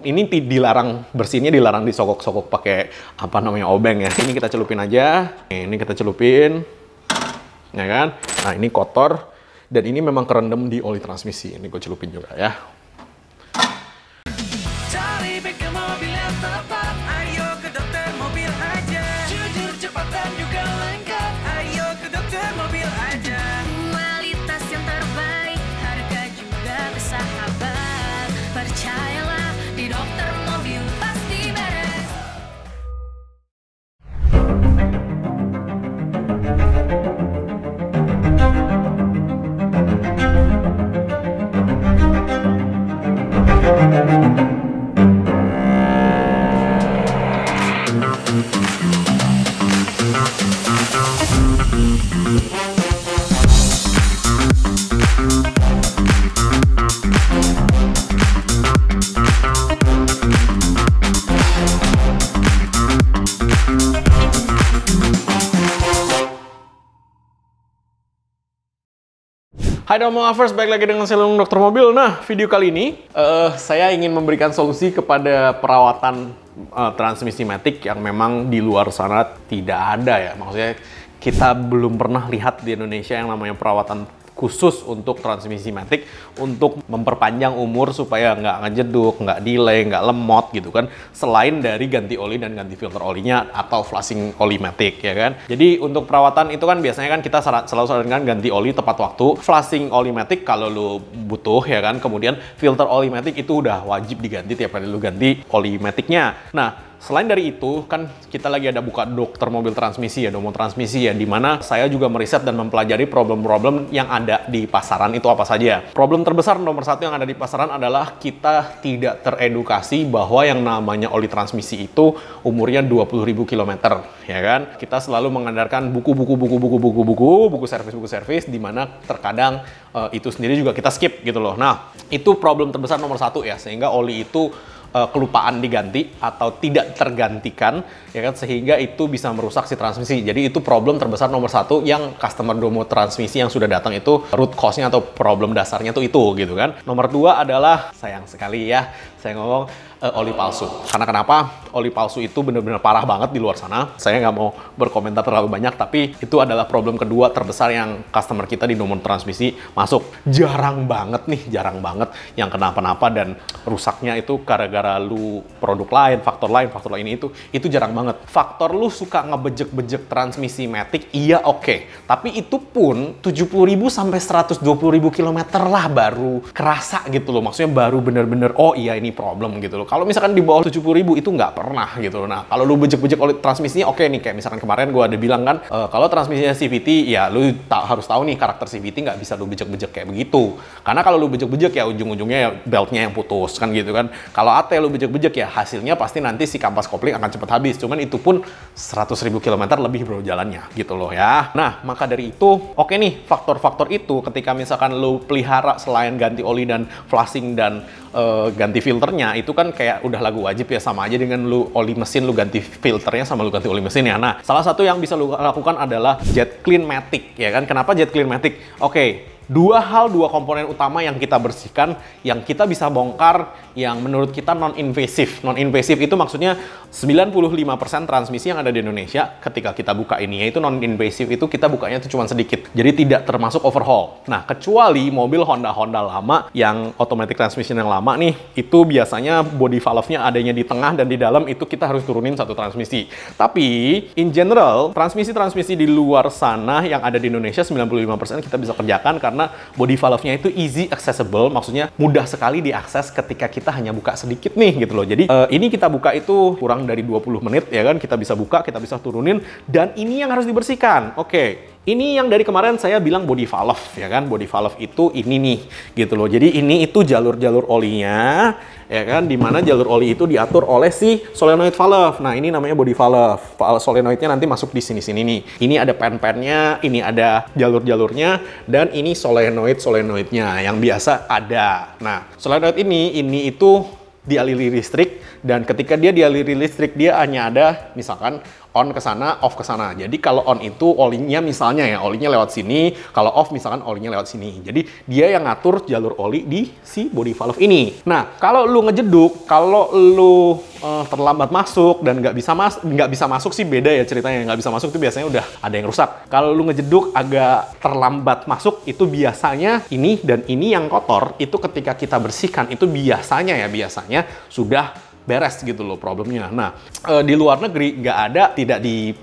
Ini dilarang, bersihnya dilarang disogok-sogok pakai apa namanya, obeng ya. Ini kita celupin aja. Ini kita celupin, ya kan? Nah ini kotor dan ini memang kerendam di oli transmisi. Ini gue celupin juga ya. Cari bengkel mobil yang tepat, ayo ke Dokter Mobil aja. Jujur, cepat dan juga lengkap, ayo ke Dokter Mobil aja. Kualitas yang terbaik, harga juga bersahabat. Percayalah, di Dokter Mobil pasti beres. Hai Domo Lovers, balik lagi dengan saya Dr. Mobil. Nah, video kali ini saya ingin memberikan solusi kepada perawatan transmisi matic yang memang di luar sana tidak ada ya. Maksudnya kita belum pernah lihat di Indonesia yang namanya perawatan khusus untuk transmisi matic untuk memperpanjang umur supaya nggak ngejeduk, nggak delay, nggak lemot gitu kan. Selain dari ganti oli dan ganti filter olinya atau flushing oli matic ya kan. Jadi untuk perawatan itu kan biasanya kan kita selalu sarankan ganti oli tepat waktu, flushing oli matic kalau lu butuh ya kan. Kemudian filter oli matic itu udah wajib diganti tiap kali lu ganti oli maticnya. Nah, selain dari itu, kan kita lagi ada buka Dokter Mobil Transmisi ya, Domo Transmisi ya, dimana saya juga meriset dan mempelajari problem-problem yang ada di pasaran itu apa saja. Problem terbesar nomor satu yang ada di pasaran adalah kita tidak teredukasi bahwa yang namanya oli transmisi itu umurnya 20.000 km, ya kan? Kita selalu mengandalkan buku servis, dimana terkadang itu sendiri juga kita skip gitu loh. Nah, itu problem terbesar nomor satu ya, sehingga oli itu kelupaan diganti atau tidak tergantikan ya kan, sehingga itu bisa merusak si transmisi. Jadi itu problem terbesar nomor satu yang customer Domo Transmisi yang sudah datang itu root cause-nya atau problem dasarnya tuh itu gitu kan. Nomor dua adalah sayang sekali ya saya ngomong oli palsu. Karena kenapa? Oli palsu itu benar-benar parah banget di luar sana. Saya nggak mau berkomentar terlalu banyak, tapi itu adalah problem kedua terbesar yang customer kita di Domo Transmisi masuk. Jarang banget yang kenapa-napa dan rusaknya itu gara-gara lu produk lain, faktor lain itu jarang banget. Faktor lu suka ngebejek-bejek transmisi matic, iya oke. Tapi itu pun 70.000 sampai 120.000 km lah baru kerasa gitu loh. Maksudnya baru bener-bener, oh iya ini problem gitu loh. Kalau misalkan di bawah 70.000 itu nggak pernah gitu loh. Nah, kalau lu bejek-bejek oleh transmisinya oke nih. Kayak misalkan kemarin gue ada bilang kan, kalau transmisinya CVT, ya lu harus tahu nih karakter CVT nggak bisa lu bejek-bejek kayak begitu. Karena kalau lu bejek-bejek ya ujung-ujungnya ya beltnya yang putus kan gitu kan. Kalau AT lu bejek-bejek ya hasilnya pasti nanti si kampas kopling akan cepat habis. Cuman itu pun 100.000 km lebih bro jalannya gitu loh ya. Nah, maka dari itu oke nih, faktor-faktor itu ketika misalkan lu pelihara selain ganti oli dan flushing dan ganti filternya, itu kan kayak udah lagu wajib ya, sama aja dengan lu oli mesin lu ganti filternya sama lu ganti oli mesinnya. Nah, salah satu yang bisa lu lakukan adalah Jet Clean Matic ya kan. Kenapa Jet Clean Matic? Oke, dua komponen utama yang kita bersihkan, yang kita bisa bongkar, yang menurut kita non-invasif. Non-invasif itu maksudnya 95% transmisi yang ada di Indonesia ketika kita buka ini, yaitu non-invasif itu kita bukanya itu cuma sedikit. Jadi tidak termasuk overhaul. Nah, kecuali mobil Honda lama, yang automatic transmission yang lama nih, itu biasanya body valve-nya adanya di tengah dan di dalam itu kita harus turunin satu transmisi. Tapi, in general, transmisi di luar sana yang ada di Indonesia 95% kita bisa kerjakan karena body valve-nya itu easy accessible, maksudnya mudah sekali diakses ketika kita hanya buka sedikit nih gitu loh. Jadi ini kita buka itu kurang dari 20 menit ya kan, kita bisa buka, kita bisa turunin, dan ini yang harus dibersihkan. Oke. Ini yang dari kemarin saya bilang body valve ya kan, body valve itu ini nih gitu loh. Jadi ini itu jalur-jalur olinya ya kan, dimana jalur oli itu diatur oleh si solenoid valve. Nah ini namanya body valve. Solenoidnya nanti masuk di sini-sini nih. Ini ada pen-pennya, ini ada jalur-jalurnya, dan ini solenoidnya yang biasa ada. Nah solenoid ini itu dialiri listrik, dan ketika dia dialiri listrik dia hanya ada misalkan on ke sana, off ke sana. Jadi kalau on itu olinya misalnya ya, olinya lewat sini, kalau off misalkan olinya lewat sini. Jadi dia yang ngatur jalur oli di si body valve ini. Nah, kalau lu ngejeduk, kalau lu terlambat masuk dan nggak bisa masuk sih beda ya ceritanya. Nggak bisa masuk itu biasanya udah ada yang rusak. Kalau lu ngejeduk agak terlambat masuk, itu biasanya ini dan ini yang kotor, itu ketika kita bersihkan itu biasanya sudah beres gitu loh problemnya. Nah, di luar negeri nggak ada,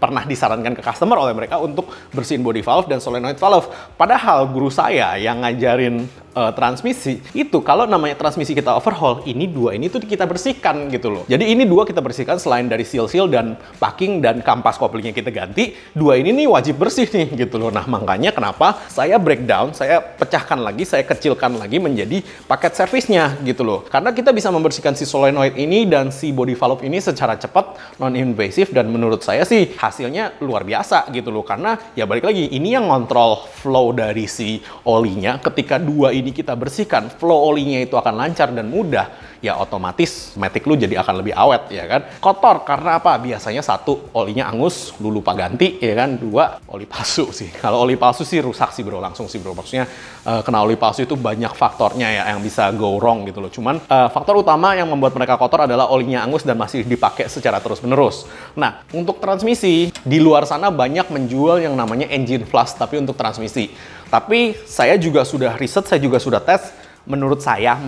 pernah disarankan ke customer oleh mereka untuk bersihin body valve dan solenoid valve. Padahal guru saya yang ngajarin transmisi itu kalau namanya transmisi kita overhaul, ini dua ini tuh kita bersihkan gitu loh. Jadi ini dua kita bersihkan selain dari seal dan packing dan kampas koplingnya kita ganti, dua ini nih wajib bersih nih gitu loh. Nah, makanya kenapa saya breakdown, saya pecahkan lagi, saya kecilkan lagi menjadi paket servisnya gitu loh. Karena kita bisa membersihkan si solenoid ini dan si body valve ini secara cepat, non-invasif, dan menurut saya sih hasilnya luar biasa gitu loh. Karena ya balik lagi, ini yang ngontrol flow dari si olinya. Ketika dua ini kita bersihkan, flow olinya itu akan lancar dan mudah, ya otomatis matic lu jadi akan lebih awet ya kan. Kotor karena apa? Biasanya satu, olinya angus, lu lupa ganti ya kan. Dua, oli palsu sih. Kalau oli palsu sih rusak sih bro, langsung sih bro. Maksudnya kena oli palsu itu banyak faktornya ya yang bisa go wrong gitu loh. Cuman faktor utama yang membuat mereka kotor adalah olinya angus dan masih dipakai secara terus-menerus. Nah, untuk transmisi, di luar sana banyak menjual yang namanya engine flush, tapi untuk transmisi. Tapi saya juga sudah riset, saya juga sudah tes. Menurut saya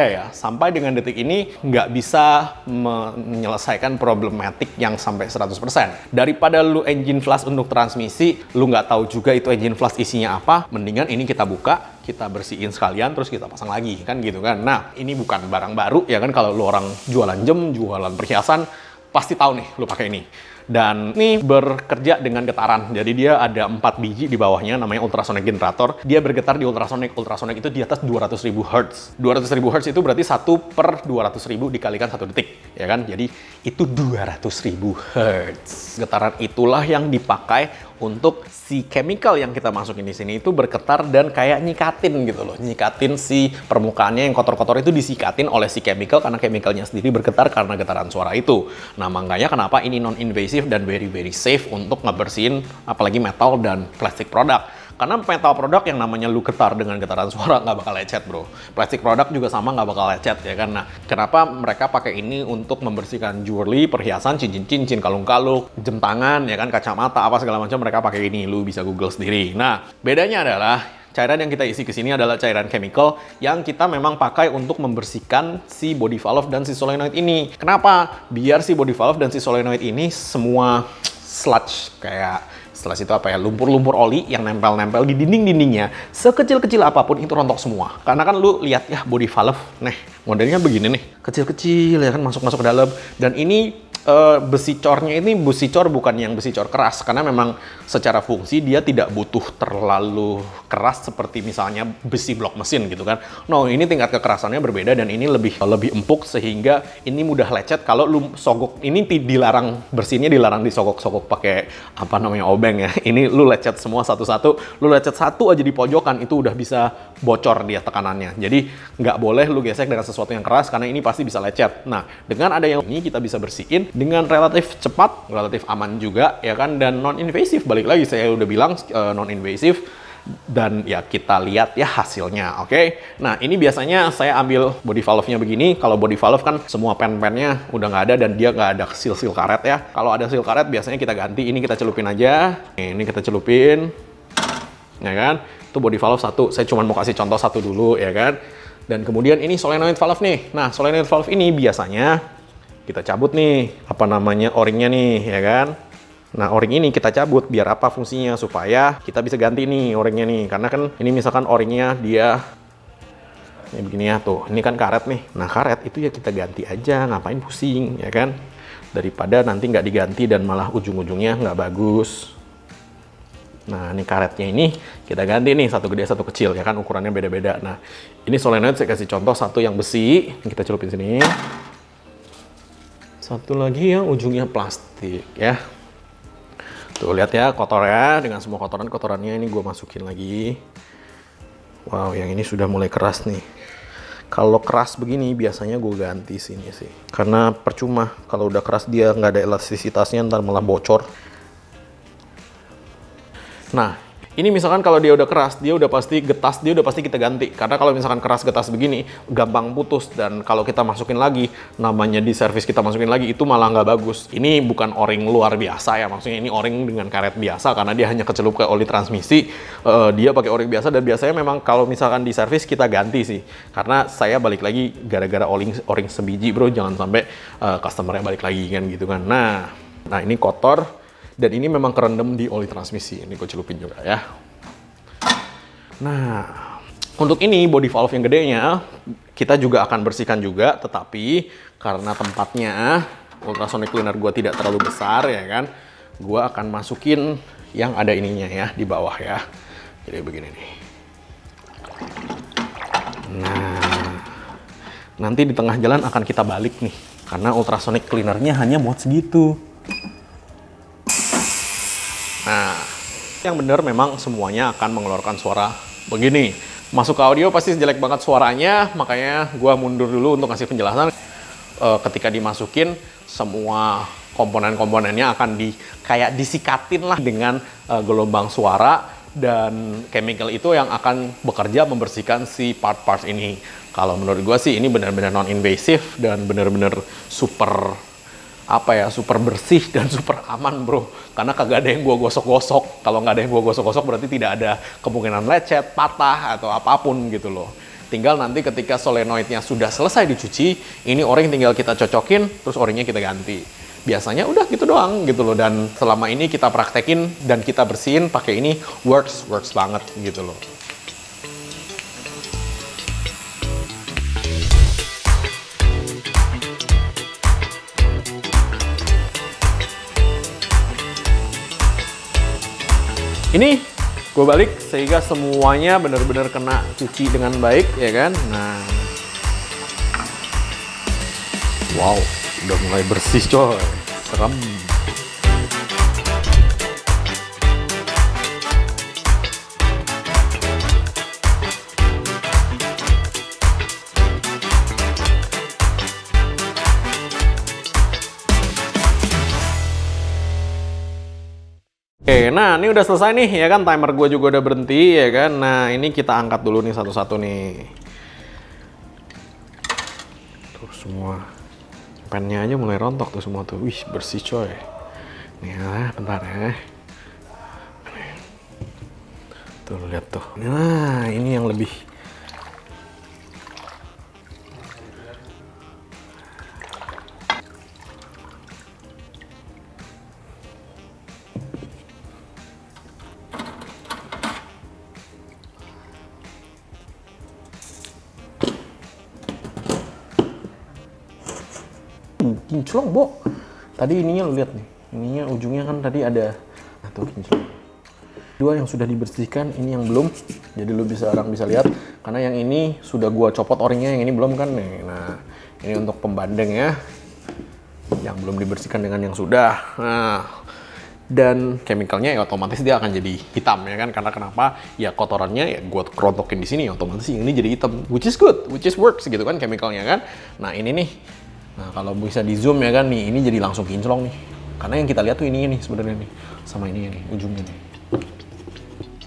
ya, sampai dengan detik ini nggak bisa menyelesaikan problematik yang sampai 100%. Daripada lu engine flush untuk transmisi, lu nggak tahu juga itu engine flush isinya apa, mendingan ini kita buka, kita bersihin sekalian, terus kita pasang lagi, kan gitu kan. Nah, ini bukan barang baru, ya kan, kalau lu orang jualan jam, jualan perhiasan, pasti tahu nih lu pakai ini. Dan ini bekerja dengan getaran. Jadi dia ada 4 biji di bawahnya, namanya ultrasonic generator. Dia bergetar di ultrasonic. Ultrasonic itu di atas 200.000 Hz. 200.000 Hz itu berarti 1/200.000 dikalikan 1 detik. Ya kan? Jadi itu 200.000 Hz. Getaran itulah yang dipakai untuk si chemical yang kita masukin di sini itu bergetar dan kayak nyikatin gitu loh. Nyikatin si permukaannya yang kotor-kotor itu disikatin oleh si chemical, karena chemicalnya sendiri bergetar karena getaran suara itu. Nah, makanya kenapa ini non-invasive dan very safe untuk ngebersihin apalagi metal dan plastik produk. Karena metal produk yang namanya lu getar dengan getaran suara nggak bakal lecet bro. Plastik produk juga sama nggak bakal lecet ya kan. Nah, kenapa mereka pakai ini untuk membersihkan jewelry, perhiasan, cincin-cincin, kalung-kalung, jam tangan ya kan, kacamata, apa segala macam mereka pakai ini. Lu bisa Google sendiri. Nah, bedanya adalah cairan yang kita isi ke sini adalah cairan chemical yang kita memang pakai untuk membersihkan si body valve dan si solenoid ini. Kenapa? Biar si body valve dan si solenoid ini semua sludge, kayak sludge itu apa ya, lumpur-lumpur oli yang nempel-nempel di dinding-dindingnya, sekecil-kecil apapun itu rontok semua. Karena kan lu lihat ya body valve, nih modelnya begini nih, kecil-kecil ya kan, masuk-masuk ke dalam. Dan ini besi cornya ini besi cor bukan yang besi cor keras, karena memang secara fungsi dia tidak butuh terlalu keras seperti misalnya besi blok mesin gitu kan. No, ini tingkat kekerasannya berbeda dan ini lebih empuk sehingga ini mudah lecet kalau lu sogok. Ini dilarang, bersihnya dilarang disogok-sogok pakai apa namanya, obeng ya. Ini lu lecet semua satu-satu, lu lecet satu aja di pojokan itu udah bisa bocor dia tekanannya. Jadi nggak boleh lu gesek dengan sesuatu yang keras karena ini pasti bisa lecet. Nah, dengan ada yang ini kita bisa bersihin dengan relatif cepat, relatif aman juga ya kan, dan non-invasif. Balik lagi saya udah bilang non-invasif, dan ya kita lihat ya hasilnya, oke? Nah, ini biasanya saya ambil body valve-nya begini. Kalau body valve kan semua pen-pennya udah nggak ada dan dia nggak ada seal karet ya. Kalau ada seal karet biasanya kita ganti, ini kita celupin aja. Ini kita celupin, ya kan? Itu body valve satu, saya cuma mau kasih contoh satu dulu ya kan. Dan kemudian ini solenoid valve nih. Nah, solenoid valve ini biasanya kita cabut nih, apa namanya, o-ringnya nih, ya kan? Nah, o-ring ini kita cabut, biar apa fungsinya? Supaya kita bisa ganti nih o-ringnya nih. Karena kan ini misalkan o-ringnya dia, ini begini ya, tuh. Ini kan karet nih. Nah, karet itu ya kita ganti aja, ngapain pusing, ya kan? Daripada nanti nggak diganti dan malah ujung-ujungnya nggak bagus. Nah, ini karetnya ini kita ganti nih, satu gede, satu kecil, ya kan? Ukurannya beda-beda. Nah, ini solenoid saya kasih contoh, satu yang besi, kita celupin sini. Satu lagi yang ujungnya plastik ya. Tuh lihat ya kotor ya, dengan semua kotorannya ini gue masukin lagi. Wow, yang ini sudah mulai keras nih. Kalau keras begini biasanya gue ganti sini sih. Karena percuma kalau udah keras dia nggak ada elastisitasnya, ntar malah bocor. Nah, ini misalkan kalau dia udah keras, dia udah pasti getas, dia udah pasti kita ganti. Karena kalau misalkan keras getas begini, gampang putus. Dan kalau kita masukin lagi, namanya di servis kita masukin lagi, itu malah nggak bagus. Ini bukan o-ring luar biasa ya, maksudnya ini o-ring dengan karet biasa. Karena dia hanya kecelup ke oli transmisi, dia pakai o-ring biasa. Dan biasanya memang kalau misalkan di servis kita ganti sih. Karena saya balik lagi, gara-gara o-ring sebiji bro, jangan sampai customernya balik lagi kan gitu kan. Nah ini kotor. Dan ini memang kerendam di oli transmisi. Ini gue celupin juga ya. Nah, untuk ini body valve yang gedenya, kita juga akan bersihkan juga. Tetapi karena tempatnya ultrasonic cleaner gue tidak terlalu besar ya kan, gue akan masukin yang ada ininya ya di bawah ya. Jadi begini nih. Nah, nanti di tengah jalan akan kita balik nih. Karena ultrasonic cleanernya hanya buat segitu. Nah, yang bener memang semuanya akan mengeluarkan suara begini. Masuk ke audio pasti jelek banget suaranya, makanya gua mundur dulu untuk ngasih penjelasan. Ketika dimasukin, semua komponen-komponennya akan kayak disikatin lah dengan gelombang suara, dan chemical itu yang akan bekerja membersihkan si part-part ini. Kalau menurut gua sih ini benar-benar non-invasif dan benar-benar super super bersih dan super aman bro, karena kagak ada yang gua gosok-gosok. Kalau nggak ada yang gua gosok-gosok berarti tidak ada kemungkinan lecet, patah atau apapun gitu loh. Tinggal nanti ketika solenoidnya sudah selesai dicuci, ini o-ring tinggal kita cocokin, terus o-ringnya kita ganti. Biasanya udah gitu doang gitu loh. Dan selama ini kita praktekin dan kita bersihin pakai ini, works banget gitu loh. Ini gue balik sehingga semuanya benar-benar kena cuci dengan baik ya kan. Nah, wow, udah mulai bersih coy, serem. Oke, nah ini udah selesai nih ya kan, timer gue juga udah berhenti ya kan. Nah ini kita angkat dulu nih satu-satu nih. Tuh semua pennya aja mulai rontok tuh semua tuh. Wih bersih coy. Nih ya, bentar ya. Tuh lihat tuh. Nah ini yang lebih. Kinclong, Bo. Tadi ininya lu lihat nih. Ininya ujungnya kan tadi ada tuh kinclong. Dua yang sudah dibersihkan, ini yang belum. Jadi lu orang bisa lihat karena yang ini sudah gua copot o-ringnya, yang ini belum kan nih. Nah, ini untuk pembanding ya. Yang belum dibersihkan dengan yang sudah. Nah, dan chemicalnya ya otomatis dia akan jadi hitam ya kan, karena kenapa? Ya kotorannya ya gua kerontokin di sini, otomatis ini jadi hitam, which is good, which is works gitu kan chemicalnya kan. Nah, ini nih. Nah, kalau bisa di zoom ya kan nih, ini jadi langsung kinclong nih. Karena yang kita lihat tuh ininya nih sebenarnya nih, sama ininya nih, ujungnya nih.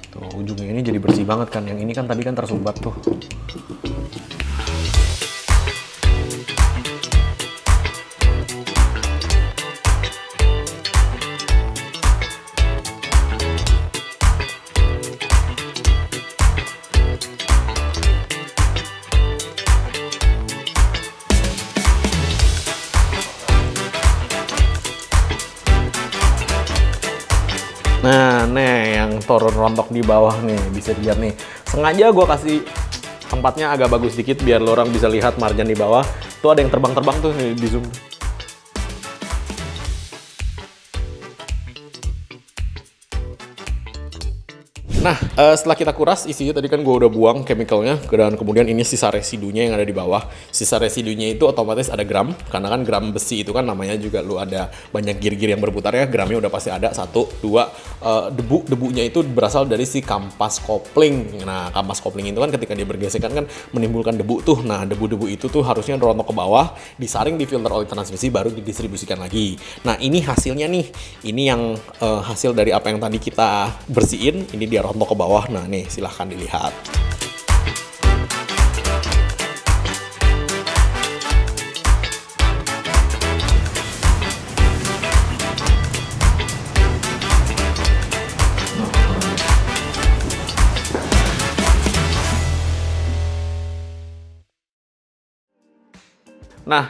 Tuh, ujungnya ini jadi bersih banget kan. Yang ini kan tadi kan tersumbat tuh. Nah, nih yang turun rontok di bawah nih, bisa dilihat nih. Sengaja gue kasih tempatnya agak bagus dikit biar lo orang bisa lihat marjan di bawah. Tuh ada yang terbang-terbang tuh nih di zoom. Nah, setelah kita kuras isinya tadi kan gue udah buang chemicalnya, dan kemudian ini sisa residunya yang ada di bawah. Sisa residunya itu otomatis ada gram, karena kan gram besi itu kan namanya juga lu ada banyak gir-gir yang berputar ya, gramnya udah pasti ada. 1, 2, debunya itu berasal dari si kampas kopling. Nah, kampas kopling itu kan ketika dia bergesekan kan menimbulkan debu tuh. Nah, debu-debu itu tuh harusnya rontok ke bawah, disaring di filter oli transmisi, baru didistribusikan lagi. Nah, ini hasilnya nih. Ini yang hasil dari apa yang tadi kita bersihin. Ini dia rontok ke bawah. Nah, nih silahkan dilihat. Nah,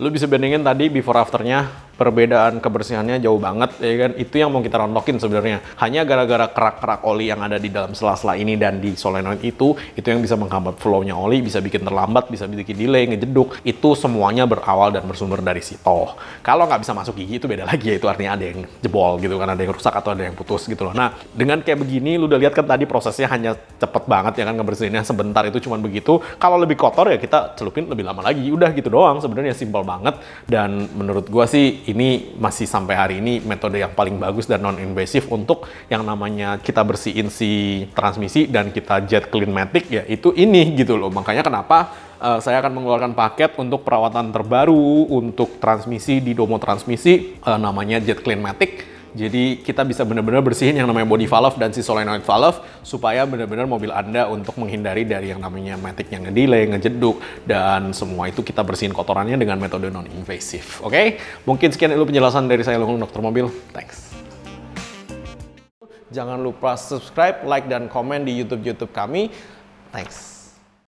lu bisa bandingin tadi before afternya, perbedaan kebersihannya jauh banget, ya kan? Itu yang mau kita rontokin sebenarnya. Hanya gara-gara kerak-kerak oli yang ada di dalam sela-sela ini dan di solenoid itu yang bisa menghambat flow-nya oli, bisa bikin terlambat, bisa bikin delay, ngejeduk. Itu semuanya berawal dan bersumber dari situ. Kalau nggak bisa masuk gigi itu beda lagi, ya. Itu artinya ada yang jebol gitu kan, ada yang rusak atau ada yang putus gitu loh. Nah, dengan kayak begini, lu udah lihat kan tadi prosesnya hanya cepet banget ya kan, ngebersihinnya sebentar itu cuman begitu. Kalau lebih kotor ya kita celupin lebih lama lagi. Udah gitu doang, sebenarnya simpel banget. Dan menurut gua sih ini masih sampai hari ini metode yang paling bagus dan non-invasif untuk yang namanya kita bersihin si transmisi dan kita jet cleanmatic, ya itu ini gitu loh. Makanya kenapa saya akan mengeluarkan paket untuk perawatan terbaru untuk transmisi di Domo Transmisi, namanya jet cleanmatic. Jadi kita bisa benar-benar bersihin yang namanya body valve dan si solenoid valve supaya benar-benar mobil Anda untuk menghindari dari yang namanya matic yang ngedelay, ngejeduk, dan semua itu kita bersihin kotorannya dengan metode non-invasif. Oke? Mungkin sekian dulu penjelasan dari saya, Lung Dokter Mobil. Thanks. Jangan lupa subscribe, like, dan komen di YouTube kami. Thanks.